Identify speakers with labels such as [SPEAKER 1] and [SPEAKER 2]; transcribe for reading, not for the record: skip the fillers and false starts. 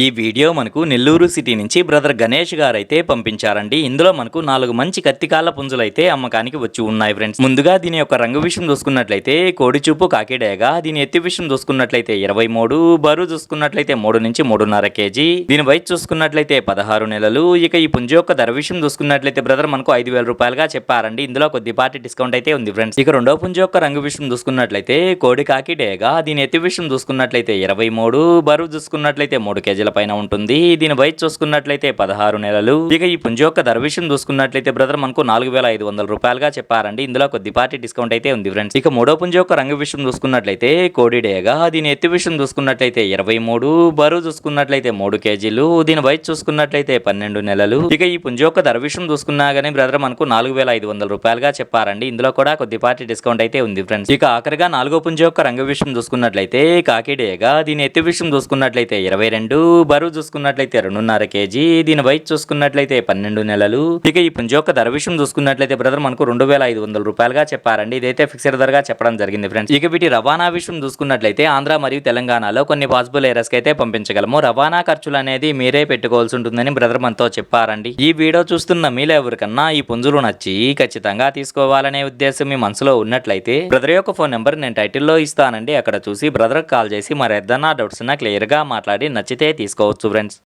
[SPEAKER 1] ఈ వీడియో మనకు నెల్లూరు సిటీ నుంచి బ్రదర్ గణేష్ గారు అయితే పంపించారండి. ఇందులో మనకు 4 మంచి కత్తికాళ్ళ పుంజులైతే అమ్మకానికి వచ్చి ఉన్నాయి ఫ్రెండ్స్. ముందుగా దీని యొక్క రంగు విషయం చూసుకున్నట్లయితే కోడి చూపు కాకిడేగా, దీని ఎత్తి విషయం చూసుకున్నట్లయితే 23, బరువు చూసుకున్నట్లయితే 3 నుంచి 3.5 కేజీ, దీని వయసు చూసుకున్నట్లయితే 16 నెలలు. ఇక ఈ పుంజు యొక్క ధర విషయం చూసుకున్నట్లయితే బ్రదర్ మనకు 5,000 రూపాయలుగా చెప్పారండి. ఇందులో కొద్దిపాటి డిస్కౌంట్ అయితే ఉంది ఫ్రెండ్స్. ఇక రెండో పుంజు యొక్క రంగు విషయం చూసుకున్నట్లయితే కోడి కాకిడేగా, దీని ఎత్తి విషయం చూసుకున్నట్లయితే 23, బరువు చూసుకున్నట్లయితే 3 కేజీల పైన ఉంటుంది. దీని వయసు చూసుకున్నట్లయితే 16 నెలలు. ఇక ఈ పుంజు యొక్క ధర విషయం చూసుకున్నట్లయితే బ్రదర్ మనకు 4,500 రూపాయలుగా చెప్పారండి. ఇందులో కొద్దిపాటి డిస్కౌంట్ అయితే ఉంది ఫ్రెండ్స్. ఇక మూడో పుంజు యొక్క రంగు విషయం చూసుకున్నట్లయితే కోడిడేగా, దీని ఎత్తి విషయం చూసుకున్నట్లయితే 23, బరువు చూసుకున్నట్లయితే 3 కేజీలు, దీని వయసు చూసుకున్నట్లయితే 12 నెలలు. ఇక ఈ పుంజు యొక్క ధర విషయం చూసుకున్నా గానీ బ్రదర్ మనకు 4,500 రూపాయలుగా చెప్పారండి. ఇందులో కూడా కొద్దిపాటి డిస్కౌంట్ అయితే ఉంది ఫ్రెండ్స్. ఇక ఆఖరిగా నాలుగో పుంజు యొక్క రంగు విషయం చూసుకున్నట్లయితే కాకిడేగా, దీని ఎత్తి విషయం చూసుకున్నట్లయితే 22, బరువు చూసుకున్నట్లయితే 2.5 కేజీ, దీని వయసు చూసుకున్నట్లయితే 12 నెలలు. ఇక ఈ పుంజు యొక్క ధర విషయం చూసుకున్నట్లయితే బ్రదర్ మనకు 2,500 రూపాయలుగా చెప్పారండి. ఇదైతే ఫిక్స్డ్ ధరగా చెప్పడం జరిగింది ఫ్రెండ్స్. ఇక వీటి రవాణా విషయం చూసుకున్నట్లయితే ఆంధ్ర మరియు తెలంగాణలో కొన్ని పాసిబుల్ ఏరియాస్ కి అయితే పంపించగలము. రవాణా ఖర్చులు అనేది మీరే పెట్టుకోవాల్సి ఉంటుందని బ్రదర్ మనతో చెప్పారండి. ఈ వీడియో చూస్తున్న మీలో ఎవరికన్నా ఈ పుంజులు నచ్చి ఖచ్చితంగా తీసుకోవాలనే ఉద్దేశం మీ మనసులో ఉన్నట్లయితే బ్రదర్ యొక్క ఫోన్ నెంబర్ నేను టైటిల్లో ఇస్తానండి. అక్కడ చూసి బ్రదర్ కాల్ చేసి మరి ఏదన్నా డౌట్స్ ఉన్నా క్లియర్ గా మాట్లాడి నచ్చితే తీసుకోవచ్చు ఫ్రెండ్స్.